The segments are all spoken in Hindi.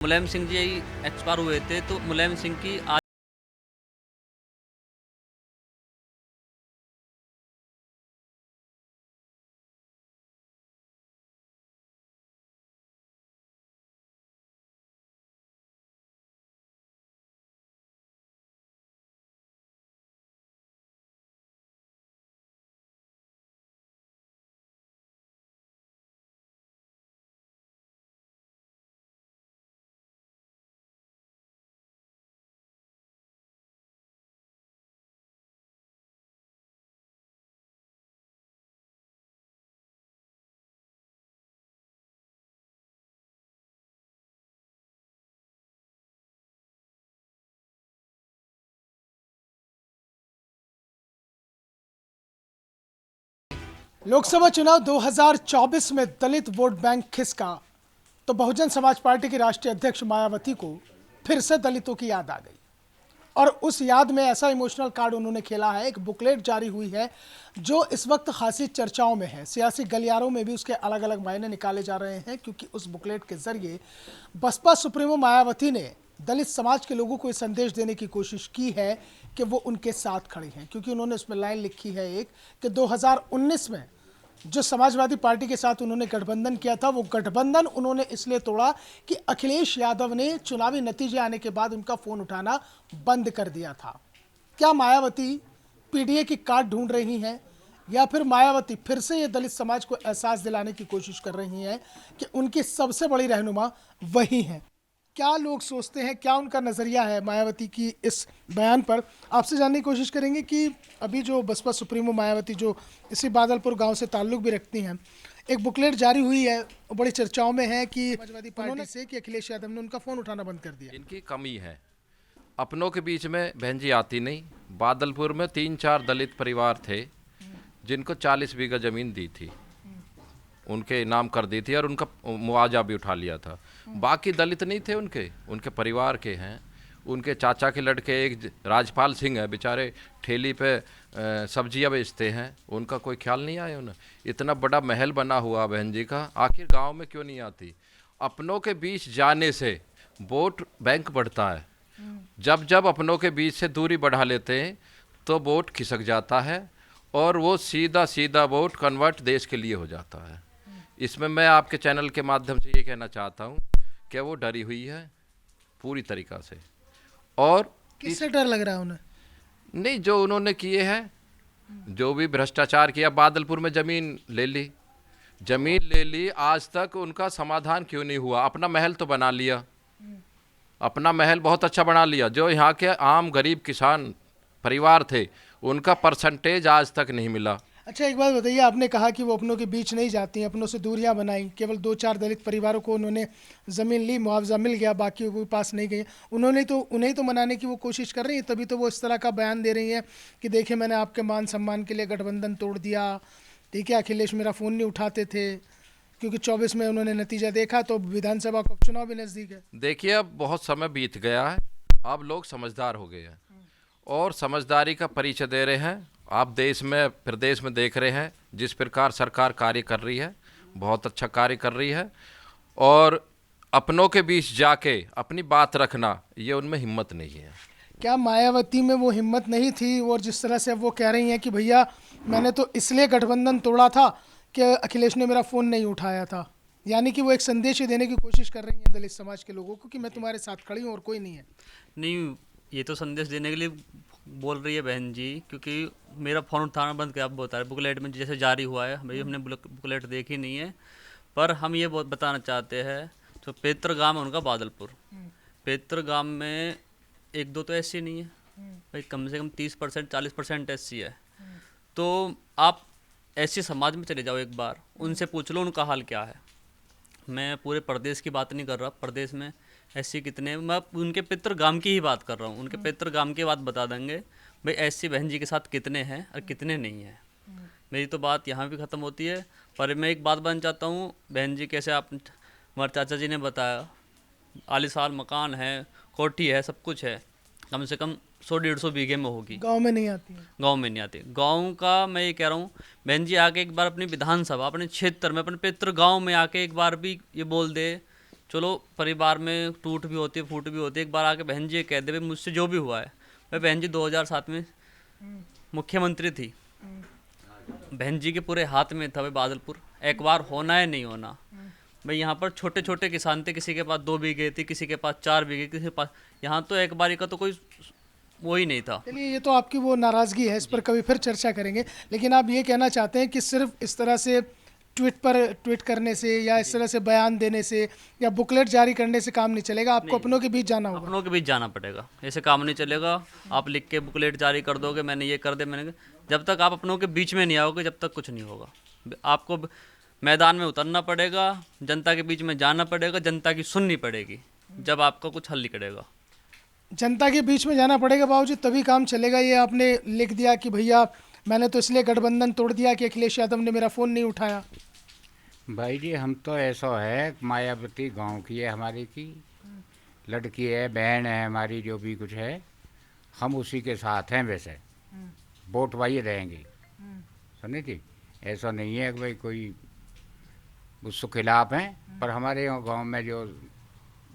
मुलायम सिंह जी एक्सपायर हुए थे, तो मुलायम सिंह की आज लोकसभा चुनाव 2024 में दलित वोट बैंक खिसका तो बहुजन समाज पार्टी की राष्ट्रीय अध्यक्ष मायावती को फिर से दलितों की याद आ गई और उस याद में ऐसा इमोशनल कार्ड उन्होंने खेला है। एक बुकलेट जारी हुई है जो इस वक्त खासी चर्चाओं में है। सियासी गलियारों में भी उसके अलग अलग मायने निकाले जा रहे हैं, क्योंकि उस बुकलेट के जरिए बसपा सुप्रीमो मायावती ने दलित समाज के लोगों को ये संदेश देने की कोशिश की है कि वो उनके साथ खड़ी हैं। क्योंकि उन्होंने उसमें लाइन लिखी है एक कि 2019 में जो समाजवादी पार्टी के साथ उन्होंने गठबंधन किया था, वो गठबंधन उन्होंने इसलिए तोड़ा कि अखिलेश यादव ने चुनावी नतीजे आने के बाद उनका फोन उठाना बंद कर दिया था। क्या मायावती पीडीए की काट ढूंढ रही हैं, या फिर मायावती फिर से ये दलित समाज को एहसास दिलाने की कोशिश कर रही हैं कि उनकी सबसे बड़ी रहनुमा वही हैं? क्या लोग सोचते हैं, क्या उनका नज़रिया है मायावती की इस बयान पर, आपसे जानने की कोशिश करेंगे। कि अभी जो बसपा सुप्रीमो मायावती जो इसी बादलपुर गांव से ताल्लुक भी रखती हैं, एक बुकलेट जारी हुई है, बड़ी चर्चाओं में है कि समाजवादी पार्टी से कि अखिलेश यादव ने उनका फ़ोन उठाना बंद कर दिया। इनकी कमी है, अपनों के बीच में बहन जी आती नहीं। बादलपुर में 3-4 दलित परिवार थे जिनको 40 बीघा ज़मीन दी थी, उनके नाम कर दी थी और उनका मुआवजा भी उठा लिया था। बाकी दलित नहीं थे, उनके परिवार के हैं। उनके चाचा के लड़के एक राजपाल सिंह है, बेचारे ठेली पे सब्जियां बेचते हैं, उनका कोई ख्याल नहीं आया उन्हें। इतना बड़ा महल बना हुआ बहन जी का, आखिर गांव में क्यों नहीं आती? अपनों के बीच जाने से वोट बैंक बढ़ता है। जब जब अपनों के बीच से दूरी बढ़ा लेते हैं तो वोट खिसक जाता है और वो सीधा सीधा वोट कन्वर्ट देश के लिए हो जाता है। इसमें मैं आपके चैनल के माध्यम से ये कहना चाहता हूँ कि वो डरी हुई है पूरी तरीक़ा से। और किससे डर लग रहा है उन्हें? नहीं, जो उन्होंने किए हैं, जो भी भ्रष्टाचार किया, बादलपुर में ज़मीन ले ली, आज तक उनका समाधान क्यों नहीं हुआ? अपना महल तो बना लिया, अपना महल बहुत अच्छा बना लिया। जो यहाँ के आम गरीब किसान परिवार थे उनका परसेंटेज आज तक नहीं मिला। अच्छा, एक बात बताइए, आपने कहा कि वो अपनों के बीच नहीं जाती, अपनों से दूरियां बनाई, केवल 2-4 दलित परिवारों को उन्होंने ज़मीन ली, मुआवजा मिल गया, बाकी के पास नहीं गई। उन्हें तो मनाने की वो कोशिश कर रही है, तभी तो वो इस तरह का बयान दे रही हैं कि देखिए मैंने आपके मान सम्मान के लिए गठबंधन तोड़ दिया। ठीक है, अखिलेश मेरा फ़ोन नहीं उठाते थे, क्योंकि 24 में उन्होंने नतीजा देखा तो विधानसभा का चुनाव भी नज़दीक है। देखिए, अब बहुत समय बीत गया है, अब लोग समझदार हो गए हैं और समझदारी का परिचय दे रहे हैं। आप देश में प्रदेश में देख रहे हैं जिस प्रकार सरकार कार्य कर रही है, बहुत अच्छा कार्य कर रही है। और अपनों के बीच जाके अपनी बात रखना, ये उनमें हिम्मत नहीं है। क्या मायावती में वो हिम्मत नहीं थी? और जिस तरह से अब वो कह रही हैं कि भैया मैंने तो इसलिए गठबंधन तोड़ा था कि अखिलेश ने मेरा फ़ोन नहीं उठाया था, यानी कि वो एक संदेश ही देने की कोशिश कर रही हैं दलित समाज के लोगों को कि मैं तुम्हारे साथ खड़ी हूँ और कोई नहीं है। नहीं, ये तो संदेश देने के लिए बोल रही है बहन जी, क्योंकि मेरा फ़ोन उठाना बंद किया। आप बता रहे बुकलेट में जैसे जारी हुआ है, भाई हमने बुकलेट देखी नहीं है, पर हम ये बहुत बताना चाहते हैं। तो पेत्र गांव है उनका बादलपुर, पेत्र गांव में एक दो तो ऐसी नहीं है भाई, कम से कम 30% 40% ऐसी है। तो आप ऐसे समाज में चले जाओ, एक बार उनसे पूछ लो उनका हाल क्या है। मैं पूरे प्रदेश की बात नहीं कर रहा, प्रदेश में ऐसी कितने, मैं उनके पितृ गांव की ही बात कर रहा हूँ। उनके पितृ गांव की बात बता देंगे भाई ऐसी बहन जी के साथ कितने हैं और कितने नहीं हैं। मेरी तो बात यहाँ भी ख़त्म होती है, पर मैं एक बात बताना चाहता हूँ बहन जी, कैसे आप हमारे चाचा जी ने बताया, आलीशान मकान है, कोठी है, सब कुछ है, कम से कम 100-150 बीघे में होगी। गाँव में नहीं आती है? गांव में नहीं आती। गांव का मैं ये कह रहा हूँ बहन जी, आके एक बार अपनी विधानसभा, अपने क्षेत्र में, अपने पितृ गांव में आके एक बार भी ये बोल दे चलो परिवार में टूट भी होती है, फूट भी होती है। एक बार आके बहन जी ये कह दे भाई मुझसे जो भी हुआ है, मैं बहन जी 2007 में मुख्यमंत्री थी, बहन जी के पूरे हाथ में था भाई बादलपुर एक बार होना है नहीं होना। भाई यहाँ पर छोटे छोटे किसान थे, किसी के पास 2 बीघे थी, किसी के पास 4 बीघे, किसी के पास, यहाँ तो एक बारी का तो कोई वो ही नहीं था। चलिए, ये तो आपकी वो नाराज़गी है, इस पर कभी फिर चर्चा करेंगे। लेकिन आप ये कहना चाहते हैं कि सिर्फ इस तरह से ट्वीट करने से या इस तरह से बयान देने से या बुकलेट जारी करने से काम नहीं चलेगा, आपको अपनों के बीच जाना होगा। अपनों के बीच जाना पड़ेगा, ऐसे काम नहीं चलेगा। आप लिख के बुकलेट जारी कर दोगे मैंने ये कर दे मैंने, जब तक आप अपनों के बीच में नहीं आओगे जब तक कुछ नहीं होगा। आपको मैदान में उतरना पड़ेगा, जनता के बीच में जाना पड़ेगा, जनता की सुननी पड़ेगी, जब आपका कुछ हल निकलेगा। जनता के बीच में जाना पड़ेगा बाबूजी, तभी काम चलेगा। ये आपने लिख दिया कि भैया मैंने तो इसलिए गठबंधन तोड़ दिया कि अखिलेश यादव ने मेरा फ़ोन नहीं उठाया। भाई जी हम तो ऐसा है, मायावती गांव की है, हमारी की लड़की है, बहन है हमारी, जो भी कुछ है हम उसी के साथ हैं। वैसे वोट वही रहेंगे, सुनिए जी, ऐसा नहीं है कि भाई कोई उसके खिलाफ हैं। पर हमारे गांव में जो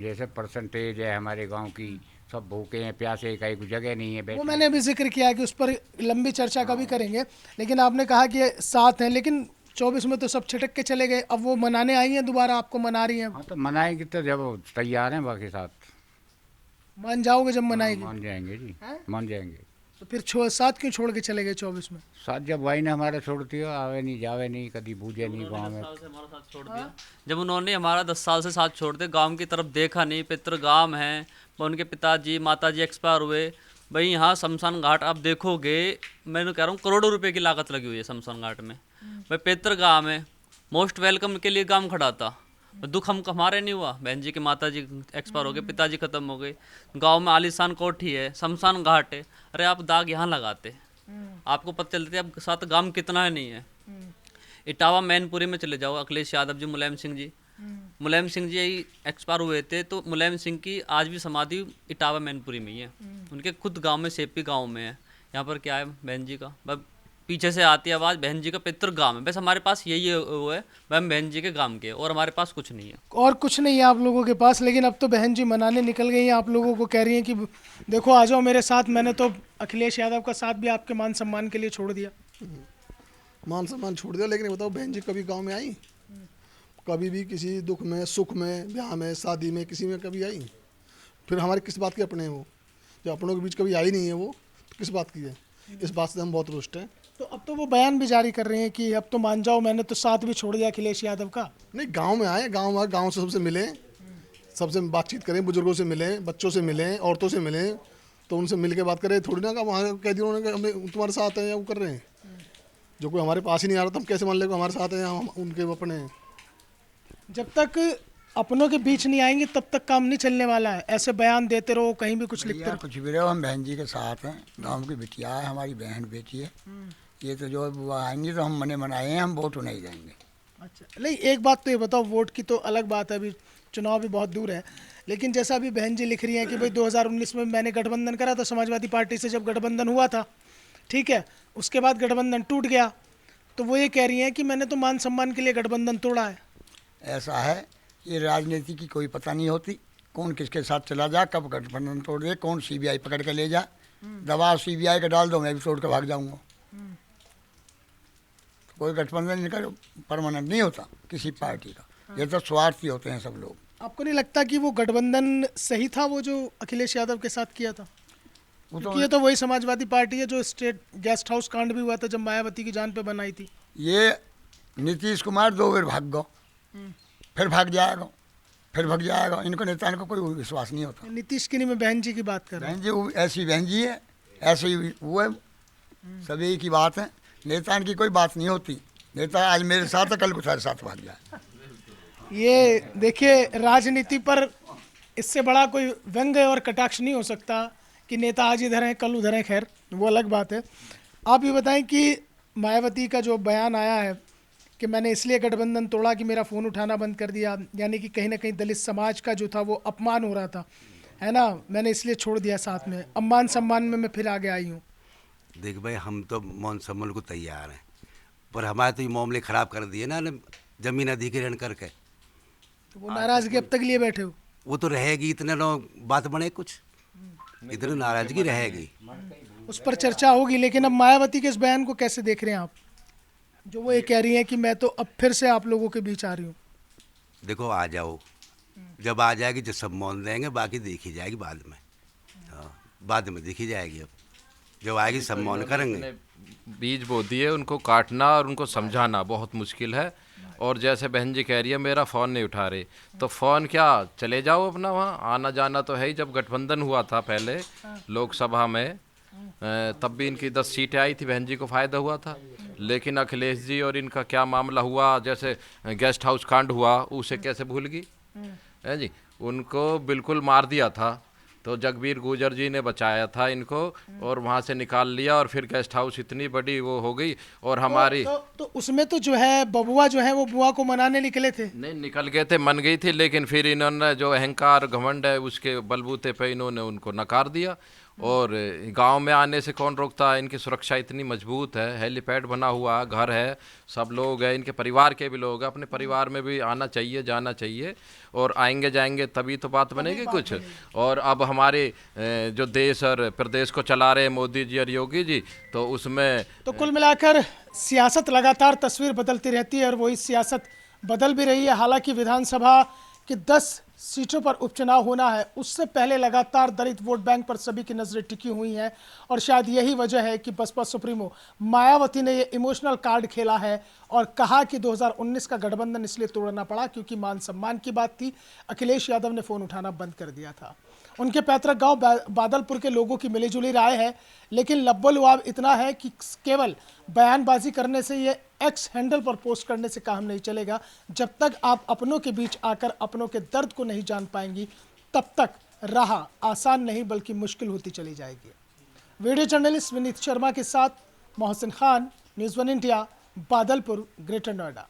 जैसे परसेंटेज है हमारे गांव की, सब भूखे हैं, प्यासे, कहीं कोई जगह नहीं है वो बैठने। मैंने अभी जिक्र किया कि उस पर लंबी चर्चा कभी करेंगे। लेकिन आपने कहा कि साथ हैं, लेकिन 24 में तो सब छिटक के चले गए। अब वो मनाने आई हैं, दोबारा आपको मना रही हैं। हाँ तो मनाएंगे तो जब तैयार हैं बाकी साथ मान जाओगे जब मनाएगी? मान जाएंगे जी, हैं? मान जाएंगे। तो फिर साथ क्यों छोड़ के चले गए 24 में? साथ जब भाई ने हमारा छोड़ दिया, आवे नहीं जावे नहीं, कभी बूझे नहीं गाँव में। हमारा साथ छोड़ दिया, जब उन्होंने हमारा 10 साल से साथ छोड़ दिया, गांव की तरफ देखा नहीं। पितृ गांव है, उनके पिताजी माताजी एक्सपायर हुए। भाई यहाँ शमशान घाट आप देखोगे, मैं कह रहा हूँ करोड़ों रुपए की लागत लगी हुई है शमशान घाट में। भाई पितृ गांव है, मोस्ट वेलकम के लिए गांव खड़ा था। दुख हम हमारे नहीं हुआ, बहन जी के माताजी एक्सपायर हो गए, पिताजी खत्म हो गए। गांव में आलीशान कोठी है, शमशान घाट है। अरे आप दाग यहाँ लगाते, आपको पता चलती है अब साथ गांव कितना है नहीं है। इटावा मैनपुरी में चले जाओ, अखिलेश यादव जी, मुलायम सिंह जी, मुलायम सिंह जी एक्सपायर हुए थे, तो मुलायम सिंह की आज भी समाधि इटावा मैनपुरी में ही है। उनके खुद गांव में, सेपी गांव में है। यहाँ पर क्या है बहन जी का, बस पीछे से आती है आवाज़, बहन जी का पितृ गांव है। बस हमारे पास यही वो है, हम बहन जी के गांव के, और हमारे पास कुछ नहीं है। और कुछ नहीं है आप लोगों के पास। लेकिन अब तो बहन जी मनाने निकल गई हैं, आप लोगों को कह रही हैं कि देखो आ जाओ मेरे साथ। मैंने तो अखिलेश यादव का साथ भी आपके मान सम्मान के लिए छोड़ दिया। मान सम्मान छोड़ दिया, लेकिन ये बताओ बहन जी कभी गांव में आई? कभी भी किसी दुख में, सुख में, ब्याह में, शादी में, किसी में कभी आई? फिर हमारे किस बात के अपने हैं वो? जब अपनों के बीच कभी आई नहीं है वो, तो किस बात की है? इस बात से हम बहुत रुष्ट हैं। तो अब तो वो बयान भी जारी कर रहे हैं कि अब तो मान जाओ, मैंने तो साथ भी छोड़ दिया अखिलेश यादव का। नहीं, गांव में आए, गांव से सबसे मिलें, सबसे बातचीत करें, बुजुर्गों से मिलें, बच्चों से मिलें, औरतों से मिलें, तो उनसे मिल के बात करें। थोड़ी ना का वहाँ कह दिया उन्होंने हमें तुम्हारे साथ हैं या वो कर रहे हैं। जो कोई हमारे पास ही नहीं आ रहा तो हम कैसे मान लेंगे हमारे साथ हैं या हम उनके अपने हैं? जब तक अपनों के बीच नहीं आएंगे तब तक काम नहीं चलने वाला है। ऐसे बयान देते रहो, कहीं भी कुछ लिखते भैया रहो। कुछ भी रहो, हम बहन जी के साथ हैं। गांव की बिटिया है, हमारी बहन बेटी है। ये तो जो वो आएंगी तो हम मने मनाए हैं, हम वोट नहीं देंगे। अच्छा, नहीं एक बात तो ये बताओ, वोट की तो अलग बात है, अभी चुनाव भी बहुत दूर है। लेकिन जैसा अभी बहन जी लिख रही हैं कि भाई 2019 में मैंने गठबंधन करा था समाजवादी पार्टी से, जब गठबंधन हुआ था, ठीक है, उसके बाद गठबंधन टूट गया, तो वो ये कह रही हैं कि मैंने तो मान सम्मान के लिए गठबंधन तोड़ा है। ऐसा है, ये राजनीति की कोई पता नहीं होती, कौन किसके साथ चला जा, कब गठबंधन तोड़ दे, कौन सीबीआई पकड़ के ले जा। दबाव सीबीआई का डाल दो, मैं भी तोड़ के भाग जाऊंगा। तो कोई गठबंधन इनका परमानेंट नहीं होता किसी पार्टी का। ये तो स्वार्थी होते हैं सब लोग। आपको नहीं लगता कि वो गठबंधन सही था, वो जो अखिलेश यादव के साथ किया था? वो क्योंकि ये तो वही समाजवादी पार्टी है जो स्टेट गेस्ट हाउस कांड भी हुआ था, जब मायावती की जान पे बनाई थी। ये नीतीश कुमार 2 बार भाग गो, फिर भाग जाएगा, फिर भाग जाएगा। इनको नेताओं को कोई विश्वास नहीं होता। नीतीश की नहीं, मैं बहन जी की बात कर रहा हूँ। बहन जी वो ऐसी बहन जी है, ऐसे ही वो है, सभी की बात है। नेताओं की कोई बात नहीं होती। नेता आज मेरे साथ है, कल को सारे साथ भाग जाए। ये देखिए, राजनीति पर इससे बड़ा कोई व्यंग्य और कटाक्ष नहीं हो सकता कि नेता आज इधर हैं कल उधर हैं। खैर वो अलग बात है। आप ये बताएं कि मायावती का जो बयान आया है कि मैंने इसलिए गठबंधन तोड़ा कि मेरा फ़ोन उठाना बंद कर दिया, यानी कि कहीं ना कहीं दलित समाज का जो था वो अपमान हो रहा था, है ना, मैंने इसलिए छोड़ दिया साथ में। अब मान सम्मान में मैं फिर आगे आई हूँ। देख भाई, हम तो मान सम्मान को तैयार हैं, पर हमारे तो ये मामले ख़राब कर दिए ना, ज़मीन अधिग्रहण करके। तो वो नाराजगी अब तक लिए बैठे हो? वो तो रहेगी, इतने लोग बात बने कुछ, इतनी नाराजगी रहेगी। उस पर चर्चा होगी, लेकिन अब मायावती के इस बयान को कैसे देख रहे हैं आप, जो वो ये कह रही हैं कि मैं तो अब फिर से आप लोगों के बीच आ रही हूँ? देखो आ जाओ, जब आ जाएगी जो सब मौन देंगे, बाकी देखी जाएगी बाद में। हाँ, बाद में देखी जाएगी, अब जब आएगी सब मौन करेंगे। बीज बो दिए, उनको काटना और उनको समझाना बहुत मुश्किल है। और जैसे बहन जी कह रही है मेरा फ़ोन नहीं उठा रहे, तो फ़ोन क्या, चले जाओ अपना, वहाँ आना जाना तो है ही। जब गठबंधन हुआ था पहले लोकसभा में, तब भी इनकी 10 सीटें आई थी, बहन जी को फ़ायदा हुआ था। लेकिन अखिलेश जी और इनका क्या मामला हुआ, जैसे गेस्ट हाउस कांड हुआ, उसे कैसे भूल गई है जी। उनको बिल्कुल मार दिया था, तो जगबीर गुजर जी ने बचाया था इनको और वहाँ से निकाल लिया, और फिर गेस्ट हाउस इतनी बड़ी वो हो गई। और हमारी तो उसमें तो जो है बबुआ जो है वो बुआ को मनाने निकले थे। नहीं निकल गए थे, मन गई थी, लेकिन फिर इन्होंने जो अहंकार घमंड है उसके बलबूते पे इन्होंने उनको नकार दिया। और गांव में आने से कौन रोकता है, इनकी सुरक्षा इतनी मजबूत है, हेलीपैड बना हुआ, घर है, सब लोग हैं, इनके परिवार के भी लोग हैं, अपने परिवार में भी आना चाहिए, जाना चाहिए, और आएंगे जाएंगे तभी तो बात बनेगी कुछ। और अब हमारे जो देश और प्रदेश को चला रहे मोदी जी और योगी जी, तो उसमें तो कुल मिलाकर सियासत लगातार तस्वीर बदलती रहती है और वही सियासत बदल भी रही है। हालांकि विधानसभा की 10 सीटों पर उपचुनाव होना है, उससे पहले लगातार दलित वोट बैंक पर सभी की नजरें टिकी हुई हैं और शायद यही वजह है कि बसपा सुप्रीमो मायावती ने ये इमोशनल कार्ड खेला है और कहा कि 2019 का गठबंधन इसलिए तोड़ना पड़ा क्योंकि मान सम्मान की बात थी। अखिलेश यादव ने फोन उठाना बंद कर दिया था। उनके पैतृक गांव बादलपुर के लोगों की मिलीजुली राय है, लेकिन लब्बो-लुआब इतना है कि केवल बयानबाजी करने से, ये एक्स हैंडल पर पोस्ट करने से काम नहीं चलेगा। जब तक आप अपनों के बीच आकर अपनों के दर्द को नहीं जान पाएंगी, तब तक राह आसान नहीं बल्कि मुश्किल होती चली जाएगी। वीडियो जर्नलिस्ट विनीत शर्मा के साथ Mohsin Khan, news 1 India, Badalpur, greater Noida.